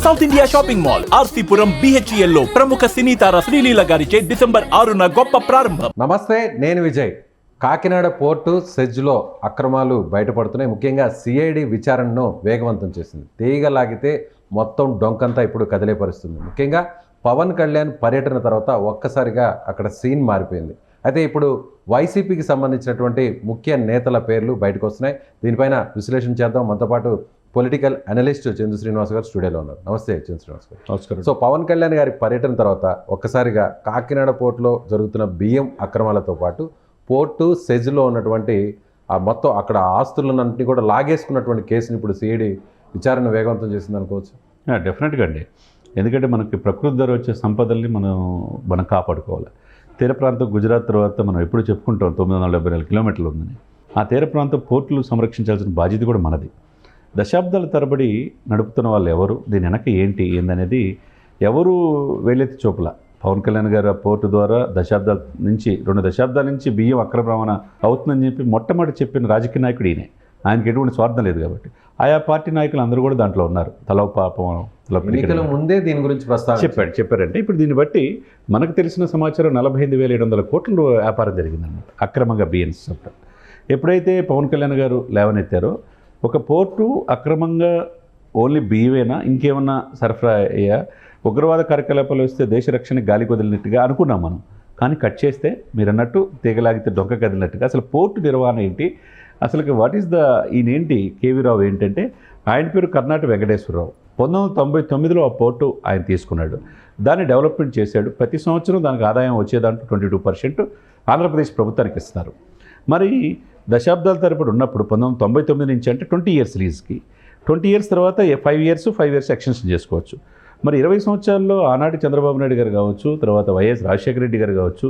South India shopping mall RC Puram BHEL లో ప్రముఖ సినీ తార శ్రీలీల గారిచే డిసెంబర్ 6న గొప్ప ప్రారంభం. నమస్తే, నేను విజయ్. కాకినాడ పోర్టు సెజ్లో అక్రమాలు బయటపడుతున్నాయి. ముఖ్యంగా సిఐడి విచారణను వేగవంతం చేసింది. తీగలాగితే మొత్తం డొంకంతా ఇప్పుడు కదిలే పరిస్థితుంది. ముఖ్యంగా పవన్ కళ్యాణ్ పర్యటన తర్వాత ఒక్కసారిగా అక్కడ సీన్ మారిపోయింది. అయితే ఇప్పుడు వైసీపీకి సంబంధించినటువంటి ముఖ్య నేతల పేర్లు బయటకు వస్తున్నాయి. దీనిపైన విశ్లేషణ చేద్దాం. మనతో పాటు పొలిటికల్ అనలిస్ట్ చందు శ్రీనివాస్ గారు స్టూడియోలో ఉన్నారు. నమస్తే చందు శ్రీనివాస్ గారు. నమస్కారం. సో పవన్ కళ్యాణ్ గారి పర్యటన తర్వాత ఒక్కసారిగా కాకినాడ పోర్టులో జరుగుతున్న బియ్యం అక్రమాలతో పాటు పోర్టు సెజ్లో ఉన్నటువంటి ఆ మొత్తం అక్కడ ఆస్తులన్నింటినీ కూడా లాగేసుకున్నటువంటి కేసుని ఇప్పుడు సిఐడి విచారణ వేగవంతం చేసింది అనుకోవచ్చు. డెఫినెట్గా అండి. ఎందుకంటే మనకి ప్రకృతి ద్వారా వచ్చే సంపదల్ని మనం కాపాడుకోవాలి. తీర ప్రాంతం గుజరాత్ తర్వాత మనం ఎప్పుడు చెప్పుకుంటాం 974 కిలోమీటర్లు ఉందని. ఆ తీర ప్రాంతం పోర్టులు సంరక్షించాల్సిన బాధ్యత కూడా మనది. దశాబ్దాల తరబడి నడుపుతున్న వాళ్ళు ఎవరు, దీని వెనక ఏందనేది ఎవరు వేలెత్తి చూపల. పవన్ కళ్యాణ్ గారు ఆ పోర్టు ద్వారా 2 దశాబ్దాల నుంచి బియ్యం అక్రమ రవాణా అవుతుందని చెప్పి మొట్టమొదటి చెప్పిన రాజకీయ నాయకుడు ఈయనే. ఆయనకి ఎటువంటి స్వార్థం లేదు కాబట్టి ఆయా పార్టీ నాయకులు అందరూ కూడా దాంట్లో ఉన్నారు. ఎన్నికల ముందే దీని గురించి చెప్పారంటే ఇప్పుడు దీన్ని బట్టి మనకు తెలిసిన సమాచారం 45,700 కోట్ల వ్యాపారం జరిగిందన్నమాట అక్రమంగా బియ్యం సప్లై. ఎప్పుడైతే పవన్ కళ్యాణ్ గారు లేవనెత్తారో ఒక పోర్టు అక్రమంగా ఓన్లీ బియ్యమేనా ఇంకేమన్నా సరఫరా అయ్యా, ఉగ్రవాద కార్యకలాపాలు వస్తే దేశ రక్షణ గాలికి వదిలినట్టుగా అనుకున్నాం మనం. కానీ కట్ చేస్తే మీరు అన్నట్టు తీగలాగితే డొంక కదిలినట్టుగా అసలు పోర్టు నిర్వహణ ఏంటి, అసలుకి వాట్ ఈస్ ఈయనేంటి కేవీ రావు ఏంటంటే ఆయన పేరు కర్ణాటక వెంకటేశ్వరరావు. 1999లో ఆ పోర్టు ఆయన తీసుకున్నాడు. దాన్ని డెవలప్మెంట్ చేశాడు. ప్రతి సంవత్సరం దానికి ఆదాయం వచ్చేదాంట్లో 22% ఆంధ్రప్రదేశ్ ప్రభుత్వానికి ఇస్తున్నారు. మరి దశాబ్దాల తరబడి ఉన్నప్పుడు 1999 నుంచి అంటే 20 ఇయర్స్ లీజ్కి, 20 ఇయర్స్ తర్వాత 5 ఇయర్స్ ఎక్స్టెన్షన్ చేసుకోవచ్చు. మరి 20 సంవత్సరాల్లో ఆనాటి చంద్రబాబు నాయుడు గారు కావచ్చు, తర్వాత వైఎస్ రాజశేఖర రెడ్డి గారు కావచ్చు,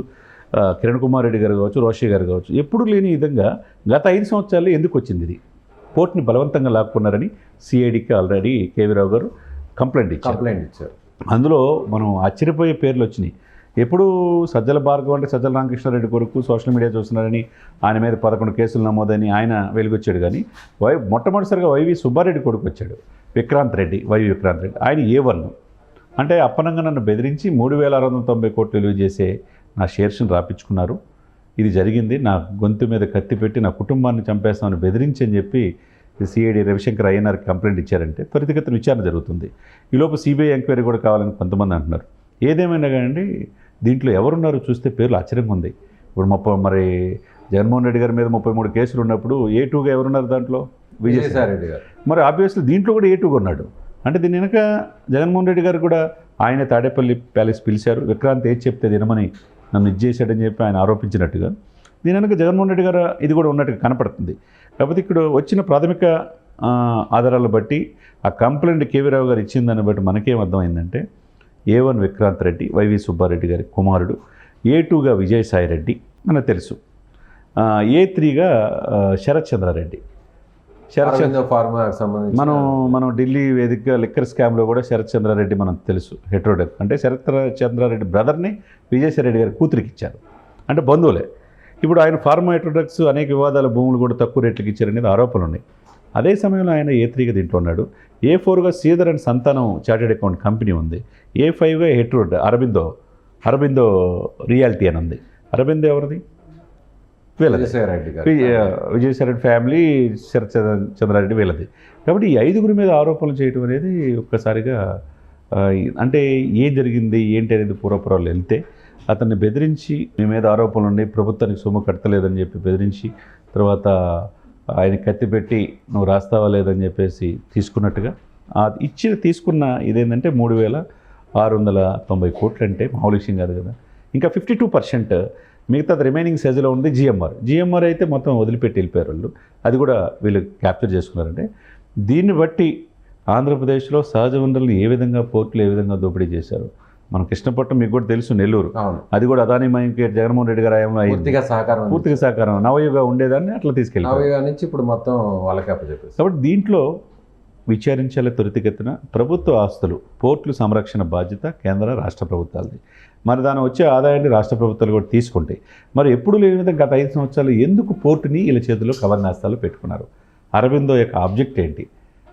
కిరణ్ కుమార్ రెడ్డి గారు కావచ్చు, రోషి గారు కావచ్చు, ఎప్పుడు లేని విధంగా గత 5 సంవత్సరాల్లో ఎందుకు వచ్చింది ఇది? పోర్టుని బలవంతంగా లాక్కున్నారని సిఐడికి ఆల్రెడీ కేవీ రావు గారు కంప్లైంట్ ఇచ్చారు. అందులో మనం ఆశ్చర్యపోయే పేర్లు వచ్చినాయి. ఎప్పుడు సజ్జల భార్గవ్ అంటే సజ్జల రామకృష్ణారెడ్డి కొరకు సోషల్ మీడియా చూస్తున్నారని ఆయన మీద 11 కేసులు నమోదని ఆయన వెలుగొచ్చాడు. కానీ మొట్టమొదటిసారిగా వైవి సుబ్బారెడ్డి కొడుకు వచ్చాడు, వైవి విక్రాంత్ రెడ్డి. ఆయన A1 అంటే అప్పనంగా నన్ను బెదిరించి 3,690 కోట్లు విలువ చేసే నా షేర్స్ని రాపించుకున్నారు. ఇది జరిగింది, నా గొంతు మీద కత్తి పెట్టి నా కుటుంబాన్ని చంపేస్తామని బెదిరించి అని చెప్పి సిఐడి రవిశంకర్ అయ్యనార్కి కంప్లైంట్ ఇచ్చారంటే త్వరితగతిన విచారణ జరుగుతుంది. ఈలోపు సిబిఐ ఎంక్వైరీ కూడా కావాలని కొంతమంది అంటున్నారు. ఏదేమైనా కానీ దీంట్లో ఎవరున్నారో చూస్తే పేర్లు ఆశ్చర్యంగా ఉంది. ఇప్పుడు మరి జగన్మోహన్ రెడ్డి గారి మీద 33 కేసులు ఉన్నప్పుడు A2గా ఎవరున్నారు దాంట్లో? విజయసాయి రెడ్డి గారు. మరి ఆబ్వియస్లీ దీంట్లో కూడా A2గా ఉన్నాడు. అంటే దీని వెనక జగన్మోహన్ రెడ్డి గారు కూడా ఆయన తాడేపల్లి ప్యాలెస్ పిలిచారు, విక్రాంత్ ఏది చెప్తే తినమని నన్ను చేశాడని చెప్పి ఆయన ఆరోపించినట్టుగా దీని వెనక జగన్మోహన్ రెడ్డి గారు ఇది కూడా ఉన్నట్టుగా కనపడుతుంది. కాకపోతే ఇక్కడ వచ్చిన ప్రాథమిక ఆధారాలు బట్టి ఆ కంప్లైంట్ కేవీ రావు గారు ఇచ్చిందని బట్టి మనకేం అర్థమైందంటే A1 విక్రాంత్ రెడ్డి వైవి సుబ్బారెడ్డి గారి కుమారుడు, A2గా విజయసాయి రెడ్డి మనకు తెలుసు, A3గా శరత్ చంద్రారెడ్డి. మనం ఢిల్లీ వేదికగా లిక్కర్ స్కామ్లో కూడా శరత్ చంద్రారెడ్డి మనకు తెలుసు, హెట్రోడెక్ అంటే శరత్ చంద్రారెడ్డి బ్రదర్ని విజయసాయి రెడ్డి గారి కూతురికి ఇచ్చారు, అంటే బంధువులే. ఇప్పుడు ఆయన ఫార్మా హెట్రోడెక్స్ అనేక వివాదాల భూములు కూడా తక్కువ రేట్లకు ఇచ్చారనేది ఆరోపణలు ఉన్నాయి. అదే సమయంలో ఆయన A3గా దీంట్లో ఉన్నాడు. A4గా శ్రీధర్ అండ్ సంతానం చార్టెడ్ అకౌంట్ కంపెనీ ఉంది. A5గా హెట్రోడ్ అరబిందో రియాలిటీ అని ఉంది. అరబిందో ఎవరిది? విజయసాయి రెడ్డి ఫ్యామిలీ, శరత్ చంద్రారెడ్డి వీళ్ళది. కాబట్టి ఈ 5గురి మీద ఆరోపణలు చేయడం అనేది ఒక్కసారిగా అంటే ఏం జరిగింది ఏంటి అనేది పూర్వపురాలు వెళ్తే అతన్ని బెదిరించి మీ మీద ఆరోపణలు ఉన్నాయి, ప్రభుత్వానికి సొమ్ము కట్టలేదని చెప్పి బెదిరించి తర్వాత ఆయన కత్తిపెట్టి నువ్వు రాస్తావా లేదని చెప్పేసి తీసుకున్నట్టుగా తీసుకున్న ఇదేంటంటే 3,690 కోట్లు అంటే మామూలు విషయం కాదు కదా. ఇంకా 52% మిగతా రిమైనింగ్ సైజులో ఉంది జిఎంఆర్ అయితే మొత్తం వదిలిపెట్టి వెళ్ళిపోయారు వాళ్ళు. అది కూడా వీళ్ళు క్యాప్చర్ చేసుకున్నారంటే దీన్ని బట్టి ఆంధ్రప్రదేశ్లో సహజ వనరులను ఏ విధంగా పోర్టులు ఏ విధంగా దోపిడీ చేశారు. మన కృష్ణపట్నం మీకు కూడా తెలుసు, నెల్లూరు, అది కూడా అదానిమయంకి జగన్మోహన్ రెడ్డి గారు పూర్తిగా సహకారం నవయుగా ఉండేదాన్ని అట్లా తీసుకెళ్ళి ఇప్పుడు మొత్తం వాళ్ళకి అప్పచెప్పారు. కాబట్టి దీంట్లో విచారించాలి త్వరితగతిన. ప్రభుత్వ ఆస్తులు పోర్టులు సంరక్షణ బాధ్యత కేంద్ర రాష్ట్ర ప్రభుత్వాలది. మరి దాని వచ్చే ఆదాయాన్ని రాష్ట్ర ప్రభుత్వాలు కూడా తీసుకుంటాయి. మరి ఎప్పుడు లేని విధంగా గత 5 సంవత్సరాలు ఎందుకు పోర్టుని వీళ్ళ చేతుల్లో కవర్ నేస్తాలు పెట్టుకున్నారు? అరబిందో యొక్క ఆబ్జెక్ట్ ఏంటి?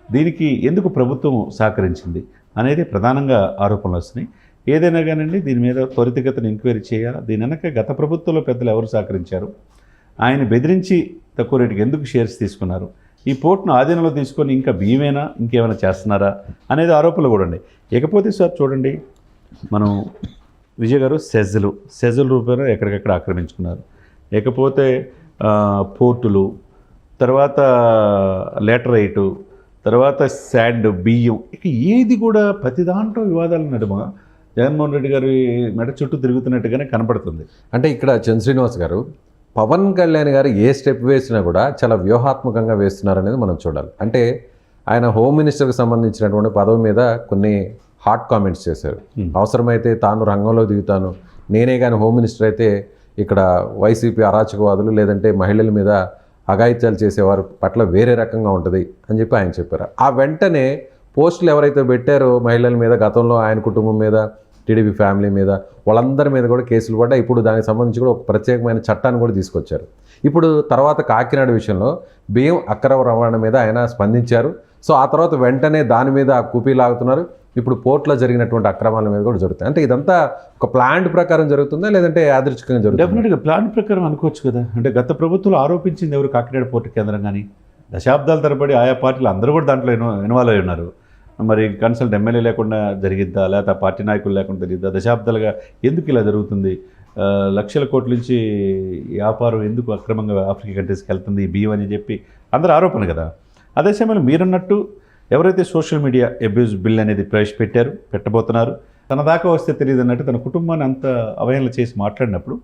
దీనికి ఎందుకు ప్రభుత్వం సహకరించింది? అనేది ప్రధానంగా ఆరోపణలు వస్తున్నాయి. ఏదైనా కానండి దీని మీద త్వరితగతిన ఎంక్వైరీ చేయాలి. దీని వెనక గత ప్రభుత్వంలో పెద్దలు ఎవరు సహకరించారు, ఆయన బెదిరించి తక్కువ రేటుకి ఎందుకు షేర్స్ తీసుకున్నారు, ఈ పోర్ట్ను ఆధీనంలో తీసుకొని ఇంకా బియ్యమేనా ఇంకేమైనా చేస్తున్నారా అనేది ఆరోపణలు కూడా ఉన్నాయి. ఇకపోతే సార్ చూడండి, మనం విజయ్ గారు సెజ్ల రూపంలో ఎక్కడికక్కడ ఆక్రమించుకున్నారు. ఇకపోతే పోర్టులు, తర్వాత లేటరైటు, తర్వాత శాండ్, బియ్యం, ఇక ఏది కూడా ప్రతి దాంట్లో వివాదాల నడుమ జగన్మోహన్ రెడ్డి గారి మెడ చుట్టూ తిరుగుతున్నట్టుగానే కనపడుతుంది. అంటే ఇక్కడ చంద్ర శ్రీనివాస్ గారు, పవన్ కళ్యాణ్ గారు ఏ స్టెప్ వేసినా కూడా చాలా వ్యూహాత్మకంగా వేస్తున్నారనేది మనం చూడాలి. అంటే ఆయన హోమ్ మినిస్టర్కి సంబంధించినటువంటి పదవి మీద కొన్ని హాట్ కామెంట్స్ చేశారు. అవసరమైతే తాను రంగంలో దిగుతాను, నేనే కానీ హోమ్ మినిస్టర్ అయితే ఇక్కడ వైసీపీ అరాచకవాదులు లేదంటే మహిళల మీద అఘాయిత్యాలు చేసేవారి పట్ల వేరే రకంగా ఉంటుంది అని చెప్పి ఆయన చెప్పారు. ఆ వెంటనే పోస్టులు ఎవరైతే పెట్టారో మహిళల మీద, గతంలో ఆయన కుటుంబం మీద, టీడీపీ ఫ్యామిలీ మీద, వాళ్ళందరి మీద కూడా కేసులు పడ్డా. ఇప్పుడు దానికి సంబంధించి కూడా ఒక ప్రత్యేకమైన చట్టాన్ని కూడా తీసుకొచ్చారు. ఇప్పుడు తర్వాత కాకినాడ విషయంలో బియ్యం అక్రమ రవాణా మీద ఆయన స్పందించారు. సో ఆ తర్వాత వెంటనే దాని మీద కూపీ లాగుతున్నారు. ఇప్పుడు పోర్ట్లో జరిగినటువంటి అక్రమాల మీద కూడా జరుగుతాయి. అంటే ఇదంతా ఒక ప్లాన్ ప్రకారం జరుగుతుందా లేదంటే యాదృచ్ఛికంగా జరుగుతుందా? డెఫినెట్గా ప్లాన్ ప్రకారం అనుకోవచ్చు కదా. అంటే గత ప్రభుత్వంలో ఆరోపించింది ఎవరు, కాకినాడ పోర్టు కేంద్రం కానీ దశాబ్దాల తరబడి ఆయా పార్టీలు అందరూ కూడా దాంట్లో ఇన్వాల్వ్ అయి ఉన్నారు. మరి కన్సల్ట్ ఎమ్మెల్యే లేకుండా జరిగిద్దా, లేకపోతే ఆ పార్టీ నాయకులు లేకుండా జరిగిద్దా, దశాబ్దాలుగా ఎందుకు ఇలా జరుగుతుంది, లక్షల కోట్ల నుంచి వ్యాపారం ఎందుకు అక్రమంగా ఆఫ్రికా కంట్రీస్కి వెళ్తుంది ఈ బియ్యం అని చెప్పి అందరూ ఆరోపణ కదా. అదే సమయంలో మీరన్నట్టు ఎవరైతే సోషల్ మీడియా అబ్యూజ్ బిల్ అనేది పెట్టబోతున్నారు, తన దాకా వస్తే తెలియదు అన్నట్టు తన కుటుంబాన్ని అంత అవహేళన చేసి మాట్లాడినప్పుడు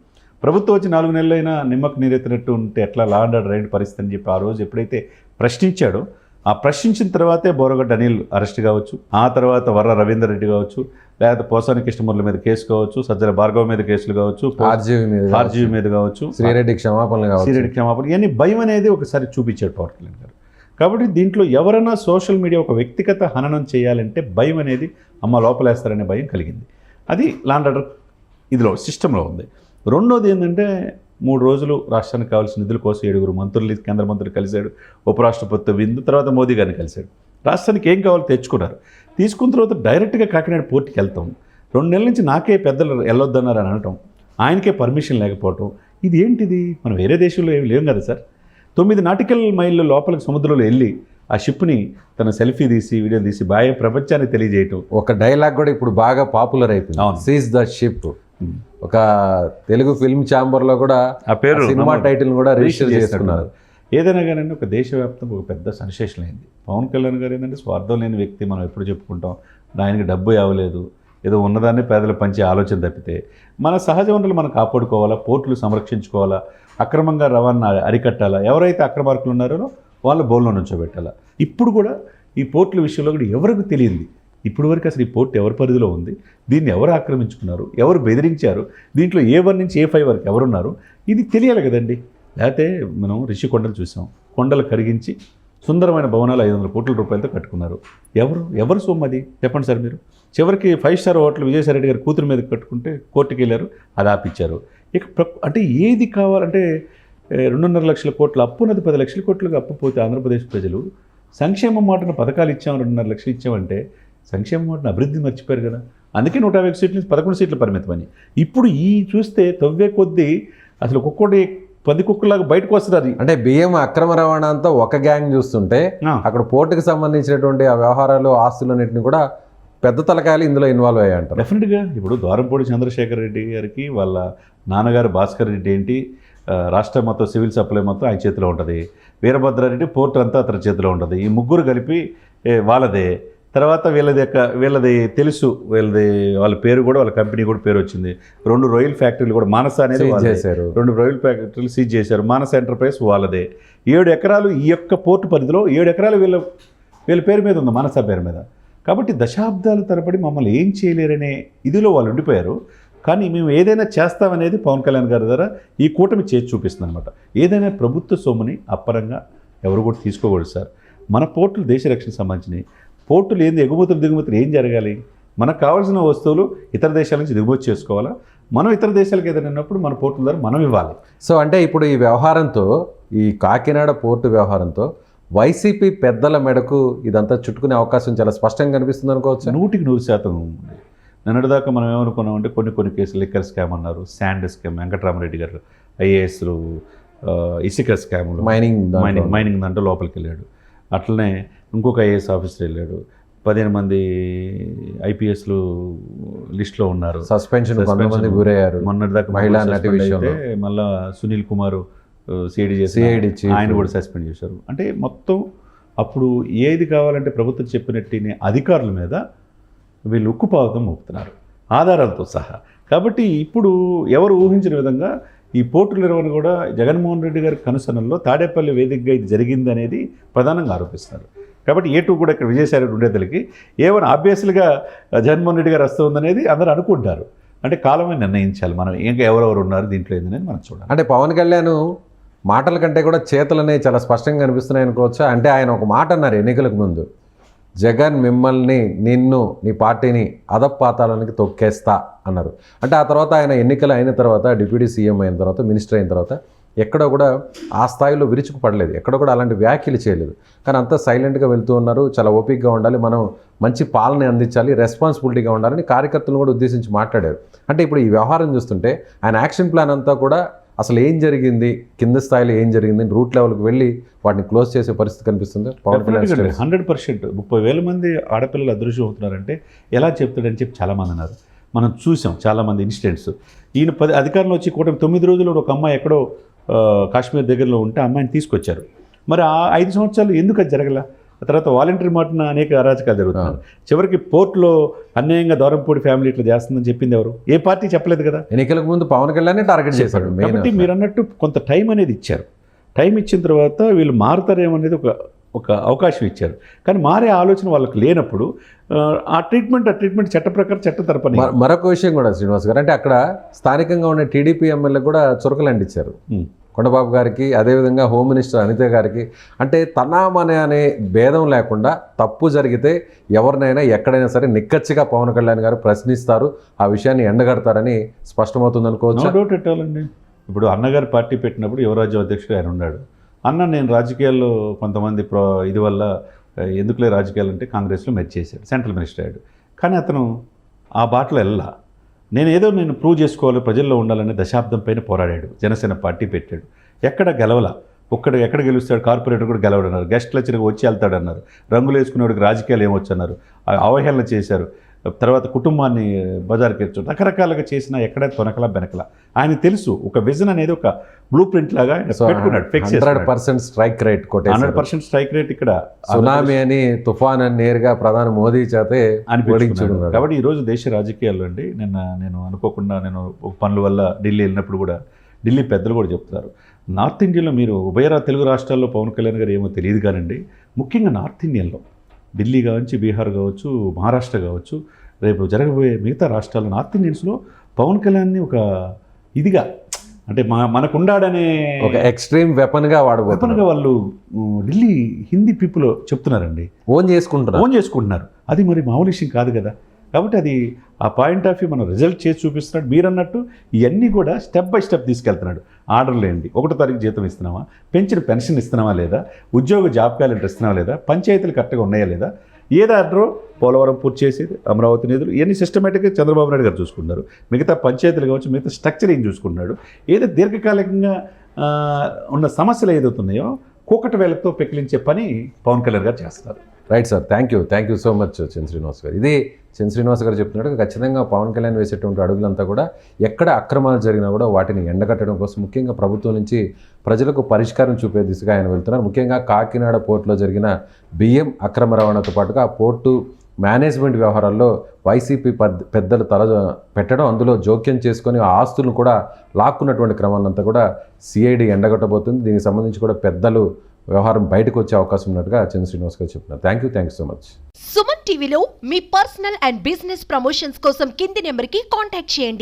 ప్రభుత్వం వచ్చి 4 నెలలైనా నిమ్మకు నీరెత్తినట్టు ఉంటే ఎట్లా లా అండ్ ఆర్డర్ రైడ్ పరిస్థితి అని చెప్పి ఆ రోజు ఎప్పుడైతే ప్రశ్నించాడో, ఆ ప్రశ్నించిన తర్వాతే బోరగడ్డ అనిల్ అరెస్ట్ కావచ్చు, ఆ తర్వాత వర్ర రవీందర్ రెడ్డి కావచ్చు, లేకపోతే పోసాని కృష్ణమూర్తి మీద కేసు కావచ్చు, సజ్జల భార్గవ మీద కేసులు కావచ్చు, ఆర్జీవి మీద కావచ్చు, శ్రీరెడ్డి క్షమాపణ, ఇవన్నీ భయం అనేది ఒకసారి చూపించాడు పవన్ కళ్యాణ్ గారు. కాబట్టి దీంట్లో ఎవరైనా సోషల్ మీడియా ఒక వ్యక్తిగత హననం చేయాలంటే భయం అనేది అమ్మ లోపలేస్తారనే భయం కలిగింది. అది లా అండ్ ఆర్డర్ ఇదిలో సిస్టంలో ఉంది. రెండోది ఏంటంటే 3 రోజులు రాష్ట్రానికి కావాల్సిన నిధుల కోసం 7 మంత్రులు, కేంద్ర మంత్రులు కలిశాడు, ఉపరాష్ట్రపతి విందు, తర్వాత మోదీ గారిని కలిశాడు. రాష్ట్రానికి ఏం కావాలో తెచ్చుకున్నారు. తీసుకున్న తర్వాత డైరెక్ట్గా కాకినాడ పోర్టుకి వెళ్తాం. 2 నెలల నుంచి నాకే పెద్దలు వెళ్ళొద్దన్నారు అని అనటం, ఆయనకే పర్మిషన్ లేకపోవటం, ఇది ఏంటిది? మనం వేరే దేశంలో ఏమి లేవు కదా సార్. 9 నాటికల్ మైళ్ళు లోపలికి సముద్రంలో వెళ్ళి ఆ షిప్ని తన సెల్ఫీ తీసి వీడియో తీసి బాహ్య ప్రపంచాన్ని తెలియజేయటం. ఒక డైలాగ్ కూడా ఇప్పుడు బాగా పాపులర్ అయిపోయింది, సీజ్ ద షిప్. ఒక తెలుగు ఫిల్మ్ ఛాంబర్లో కూడా ఆ పేరు సినిమా టైటిల్ కూడా రిజిస్టర్ చేసుకున్నారు. ఏదైనా కానీ ఒక దేశవ్యాప్తంగా ఒక పెద్ద సెన్సేషన్ అయింది. పవన్ కళ్యాణ్ గారు ఏంటంటే స్వార్థం లేని వ్యక్తి, మనం ఎప్పుడు చెప్పుకుంటాం. ఆయనకి డబ్బు ఇవ్వలేదు, ఏదో ఉన్నదాన్ని పేదలు పంచే ఆలోచన తప్పితే మన సహజ వనరులు మనం కాపాడుకోవాలా, పోర్టులు సంరక్షించుకోవాలా, అక్రమంగా రవాణా అరికట్టాలా, ఎవరైతే అక్రమార్కులు ఉన్నారో వాళ్ళు బోన్లో నుంచోబెట్టాలా. ఇప్పుడు కూడా ఈ పోర్టుల విషయంలో కూడా ఎవరికి తెలియంది ఇప్పుడు వరకు అసలు ఈ పోర్టు ఎవరి పరిధిలో ఉంది, దీన్ని ఎవరు ఆక్రమించుకున్నారు, ఎవరు బెదిరించారు, దీంట్లో A1 నుంచి A5 వరకు ఎవరున్నారు, ఇది తెలియాలి కదండి. లేకపోతే మనం రిషికొండలు చూసాం, కొండలు కరిగించి సుందరమైన భవనాలు 500 కోట్ల రూపాయలతో కట్టుకున్నారు. ఎవరు సొమ్ము అది చెప్పండి సార్ మీరు. చివరికి 5 స్టార్ హోటల్ విజయసాయి రెడ్డి గారి కూతురు మీద కట్టుకుంటే కోర్టుకి వెళ్ళారు, అది ఆపిచ్చారు. ఇక అంటే ఏది కావాలంటే 2.5 లక్షల కోట్ల అప్పు ఉన్నది, 10 లక్షల కోట్లుగా అప్పు పోతే ఆంధ్రప్రదేశ్ ప్రజలు సంక్షేమం మాటను పథకాలు ఇచ్చాం, 2.5 లక్షలు ఇచ్చామంటే సంక్షేమం మాటను అభివృద్ధి మర్చిపోయారు కదా. అందుకే 150 సీట్ల నుంచి 11 సీట్లు పరిమితమని. ఇప్పుడు ఈ చూస్తే తవ్వే కొద్దీ అసలు ఒక్కొక్కటి 10 కుక్కలాగా బయటకు వస్తుంది. అంటే బియ్యం అక్రమ రవాణా అంతా ఒక గ్యాంగ్ చూస్తుంటే అక్కడ పోర్టుకి సంబంధించినటువంటి ఆ వ్యవహారాలు, ఆస్తులన్నింటినీ కూడా పెద్ద తలకాయలు ఇందులో ఇన్వాల్వ్ అయ్యాయంటారు. డెఫినెట్గా ఇప్పుడు ద్వారంపూడి చంద్రశేఖర్ రెడ్డి గారికి వాళ్ళ నాన్నగారు భాస్కర్ రెడ్డి ఏంటి, రాష్ట్ర మొత్తం సివిల్ సప్లై మొత్తం ఆయన చేతిలో ఉంటుంది, వీరభద్రారెడ్డి పోర్టు అంతా అతని చేతిలో ఉంటుంది. ఈ ముగ్గురు కలిపి వాళ్ళదే. తర్వాత వీళ్ళది తెలుసు, వాళ్ళ పేరు కూడా, వాళ్ళ కంపెనీ కూడా పేరు వచ్చింది. 2 రొయ్యల్ ఫ్యాక్టరీలు కూడా, మానస అనేది చేశారు, 2 రొయ్యల్ ఫ్యాక్టరీలు సీజ్ చేశారు. మానస ఎంటర్ప్రైజ్ వాళ్ళదే. 7 ఎకరాలు ఈ యొక్క పోర్టు పరిధిలో 7 ఎకరాలు వీళ్ళ పేరు మీద ఉంది, మానస పేరు మీద. కాబట్టి దశాబ్దాల తరబడి మమ్మల్ని ఏం చేయలేరనే ఇదిలో వాళ్ళు ఉండిపోయారు. కానీ మేము ఏదైనా చేస్తామనేది పవన్ కళ్యాణ్ గారి ద్వారా ఈ కూటమి చేసి చూపిస్తుంది అనమాట. ఏదైనా ప్రభుత్వ సొమ్ముని అప్పరంగా ఎవరు కూడా తీసుకోకూడదు సార్. మన పోర్టులు దేశ రక్షణకు సంబంధించినవి. పోర్టులు ఏంది, ఎగుమతులు దిగుమతులు ఏం జరగాలి, మనకు కావాల్సిన వస్తువులు ఇతర దేశాల నుంచి దిగుమతి చేసుకోవాలా, మనం ఇతర దేశాలకు ఏదైనా ఉన్నప్పుడు మన పోర్టుల ద్వారా మనం ఇవ్వాలి. సో అంటే ఇప్పుడు ఈ వ్యవహారంతో, ఈ కాకినాడ పోర్టు వ్యవహారంతో వైసీపీ పెద్దల మెడకు ఇదంతా చుట్టుకునే అవకాశం చాలా స్పష్టంగా కనిపిస్తుంది అనుకోవచ్చు. 100% ఉంది. నిన్నటిదాకా మనం ఏమనుకున్నామంటే కొన్ని కేసులు లిక్కర్ స్కామ్ అన్నారు, శాండ్ స్కామ్, వెంకటరామరెడ్డి గారు ఐఏఎస్లు ఇసుక స్కాములు, మైనింగ్ దాంట్లో లోపలికి వెళ్ళాడు. అట్లనే ఇంకొక ఐఏఎస్ ఆఫీసర్ వెళ్ళాడు. 15 మంది ఐపీఎస్లు లిస్టులో ఉన్నారు, సస్పెన్షన్ కొంతమంది గురయ్యారు. మొన్నటిదాకా మహిళా నటి విషయంలో మళ్ళా సునీల్ కుమార్ సిఐడి ఆయన కూడా సస్పెండ్ చేశారు. అంటే మొత్తం అప్పుడు ఏది కావాలంటే ప్రభుత్వం చెప్పినట్టు అధికారుల మీద వీళ్ళు ఉక్కుపాదం మోపుతున్నారు ఆధారాలతో సహా. కాబట్టి ఇప్పుడు ఎవరు ఊహించిన విధంగా ఈ పోర్టు నిర్వహణ కూడా జగన్మోహన్ రెడ్డి గారి కనుసనల్లో తాడేపల్లి వేదికగా ఇది జరిగింది అనేది ప్రధానంగా ఆరోపిస్తున్నారు. కాబట్టి A2 కూడా ఇక్కడ విజయసాయి రెడ్డి ఉండేతలకి ఏమైనా ఆబ్వియస్లుగా జగన్మోహన్ రెడ్డి గారు వస్తుంది అనేది అందరూ అనుకుంటారు. అంటే కాలమే నిర్ణయించాలి మనం ఇంకా ఎవరెవరు ఉన్నారు దీంట్లో ఏందనేది మనం చూడాలి. అంటే పవన్ కళ్యాణ్ మాటల కంటే కూడా చేతలనే చాలా స్పష్టంగా కనిపిస్తున్నాయి అనుకోవచ్చా? అంటే ఆయన ఒక మాట అన్నారు ఎన్నికలకు ముందు, జగన్ మిమ్మల్ని, నిన్ను, నీ పార్టీని అధపాతాళానికి తొక్కేస్తా అన్నారు. అంటే ఆ తర్వాత ఆయన ఎన్నికలు అయిన తర్వాత, డిప్యూటీ సీఎం అయిన తర్వాత, మినిస్టర్ అయిన తర్వాత ఎక్కడో కూడా ఆ స్థాయిలో విరుచుకుపడలేదు, ఎక్కడ కూడా అలాంటి వ్యాఖ్యలు చేయలేదు. కానీ అంతా సైలెంట్గా వెళ్తూ ఉన్నారు. చాలా ఓపికగా ఉండాలి, మనం మంచి పాలన అందించాలి, రెస్పాన్సిబిలిటీగా ఉండాలని కార్యకర్తలను కూడా ఉద్దేశించి మాట్లాడారు. అంటే ఇప్పుడు ఈ వ్యవహారం చూస్తుంటే ఆయన యాక్షన్ ప్లాన్ అంతా కూడా అసలు ఏం జరిగింది, కింద స్థాయిలో ఏం జరిగింది, రూట్ లెవెల్కి వెళ్ళి వాటిని క్లోజ్ చేసే పరిస్థితి కనిపిస్తుంది. పవన్ కళ్యాణ్ 100% 30,000 మంది ఆడపిల్లలు అదృశ్యం అవుతున్నారంటే ఎలా చెప్తాడని చెప్పి చాలామంది అన్నారు. మనం చూసాం చాలామంది ఇన్సిడెంట్స్. ఈయన అధికారంలో వచ్చి కూటమి 9 రోజుల్లో ఒక అమ్మాయి ఎక్కడో కాశ్మీర్ దగ్గరలో ఉంటే అమ్మాయిని తీసుకొచ్చారు. మరి ఆ 5 సంవత్సరాలు ఎందుకు అది జరగల? ఆ తర్వాత వాలంటరీ మాటన అనేక అరాచకాలు జరుగుతున్నారు. చివరికి పోర్టులో అన్యాయంగా దూరంపూడి ఫ్యామిలీ ఇట్లా చేస్తుందని చెప్పింది ఎవరు? ఏ పార్టీ చెప్పలేదు కదా. ఎన్నికలకు ముందు పవన్ కళ్యాణ్ టార్గెట్ చేశారు. కాబట్టి మీరు అన్నట్టు కొంత టైం అనేది ఇచ్చారు. టైం ఇచ్చిన తర్వాత వీళ్ళు మారుతారేమనేది ఒక అవకాశం ఇచ్చారు. కానీ మారే ఆలోచన వాళ్ళకి లేనప్పుడు ఆ ట్రీట్మెంట్ చట్ట ప్రకారం చట్ట తరపున. మరొక విషయం కూడా శ్రీనివాస్ గారు, అంటే అక్కడ స్థానికంగా ఉన్న టీడీపీ ఎమ్మెల్యే కూడా చురకలు అంటించారు కొండబాబు గారికి, అదేవిధంగా హోమ్ మినిస్టర్ అనిత గారికి. అంటే తనామనే అనే భేదం లేకుండా తప్పు జరిగితే ఎవరినైనా ఎక్కడైనా సరే నిక్కచ్చిగా పవన్ కళ్యాణ్ గారు ప్రశ్నిస్తారు, ఆ విషయాన్ని ఎండగడతారని స్పష్టమవుతుంది అనుకోవచ్చు. నో డౌట్ ఎట్టాలండి. ఇప్పుడు అన్నగారు పార్టీ పెట్టినప్పుడు యువరాజ్యం అధ్యక్షుడు ఆయన ఉన్నాడు. అన్న నేను రాజకీయాల్లో కొంతమంది ఇది వల్ల ఎందుకులే రాజకీయాలు అంటే కాంగ్రెస్లో మెచ్చేసాడు, సెంట్రల్ మినిస్టర్ అయ్యాడు. కానీ అతను ఆ బాటలో వెళ్ళా. నేను ప్రూవ్ చేసుకోవాలి, ప్రజల్లో ఉండాలనే దశాబ్దం పైన పోరాడాడు. జనసేన పార్టీ పెట్టాడు, ఎక్కడ గెలవలా. ఎక్కడ గెలుస్తాడు? కార్పొరేటర్ కూడా గెలవడన్నారు, గెస్ట్ లెక్చర్గా వచ్చి వెళ్తాడన్నారు, రంగులు వేసుకునేవాడికి రాజకీయాలు ఏమొచ్చన్నారు, అవహేళన చేశారు. తర్వాత కుటుంబాన్ని బజార్కి ఎచ్చు రకరకాలుగా చేసినా ఎక్కడ తొనకలా బెనకలా. ఆయన తెలుసు ఒక విజన్ అనేది ఒక బ్లూ ప్రింట్ లాగా పెట్టుకున్నాడు. 100% స్ట్రైక్ రేట్, 100% స్ట్రైక్ రేట్. ఇక్కడ సునామీ అని, తుఫాన్ అని నేరుగా ప్రధాని మోదీ చేతే అనిపించుకున్నాడు. కాబట్టి ఈరోజు దేశ రాజకీయాల్లో అండి నేను అనుకోకుండా పనుల వల్ల ఢిల్లీ వెళ్ళినప్పుడు కూడా ఢిల్లీ పెద్దలు కూడా చెప్తున్నారు, నార్త్ ఇండియాలో మీరు ఉభయ తెలుగు రాష్ట్రాల్లో పవన్ కళ్యాణ్ గారు ఏమో తెలియదు కానండి, ముఖ్యంగా నార్త్ ఇండియన్లో ఢిల్లీ కావచ్చు, బీహార్ కావచ్చు, మహారాష్ట్ర కావచ్చు, రేపు జరగబోయే మిగతా రాష్ట్రాల్లో నార్త్ ఇండియన్స్లో పవన్ కళ్యాణ్ని ఒక ఇదిగా, అంటే మనకుండాడనే ఒక ఎక్స్ట్రీమ్ వెపన్గా వాడబోతున్నారు. వాళ్ళు ఢిల్లీ హిందీ పీపుల్ చెప్తున్నారండి, ఓన్ చేసుకుంటున్నారు. అది మరి మామూలు విషయం కాదు కదా. కాబట్టి అది ఆ పాయింట్ ఆఫ్ వ్యూ మనం రిజల్ట్ చేసి చూపిస్తున్నాడు. మీరు అన్నట్టు ఇవన్నీ కూడా స్టెప్ బై స్టెప్ తీసుకెళ్తున్నాడు. ఆర్డర్లు ఏంటి, 1వ తారీఖు జీతం ఇస్తున్నామా, పెంచిన పెన్షన్ ఇస్తున్నామా లేదా, ఉద్యోగ జాబ్ క్యాలెండర్ ఇస్తున్నావా లేదా, పంచాయతీలు కరెక్ట్గా ఉన్నాయా లేదా, ఏది ఆర్డరో పోలవరం పూర్తి చేసేది, అమరావతి నిధులు, ఇవన్నీ సిస్టమేటిక్గా చంద్రబాబు నాయుడు గారు చూసుకున్నారు. మిగతా పంచాయతీలు కావచ్చు, మిగతా స్ట్రక్చర్ ఏం చూసుకున్నాడు. ఏదో దీర్ఘకాలికంగా ఉన్న సమస్యలు ఏదవుతున్నాయో కూకటి వేలతో పెకిలించే పని పవన్ కళ్యాణ్ గారు చేస్తారు. Right sir, thank you so much చెన్ శ్రీనివాస్ గారు. ఇది చెన్ శ్రీనివాస్ గారు చెప్తున్నాడు, ఖచ్చితంగా పవన్ కళ్యాణ్ వేసేటువంటి అడుగులంతా కూడా ఎక్కడ అక్రమాలు జరిగినా కూడా వాటిని ఎండగట్టడం కోసం, ముఖ్యంగా ప్రభుత్వం నుంచి ప్రజలకు పరిష్కారం చూపే దిశగా ఆయన వెళ్తున్నారు. ముఖ్యంగా కాకినాడ పోర్టులో జరిగిన బియ్యం అక్రమ రవాణాతో పాటుగా పోర్టు మేనేజ్మెంట్ వ్యవహారాల్లో వైసీపీ పెద్దలు తల పెట్టడం, అందులో జోక్యం చేసుకొని ఆ ఆస్తులను కూడా లాక్కున్నటువంటి క్రమాలంతా కూడా సిఐడి ఎండగట్టబోతుంది. దీనికి సంబంధించి కూడా పెద్దలు వ్యవహారం బయటకు వచ్చే అవకాశం ఉన్నట్టుగా చంద్ర శ్రీనివాస్ గారు చెప్తున్నారు. Thank you so much. Suman టీవీలో మీ పర్సనల్ అండ్ బిజినెస్ ప్రమోషన్స్ కోసం కింది నెంబర్కి కాంటాక్ట్ చేయండి.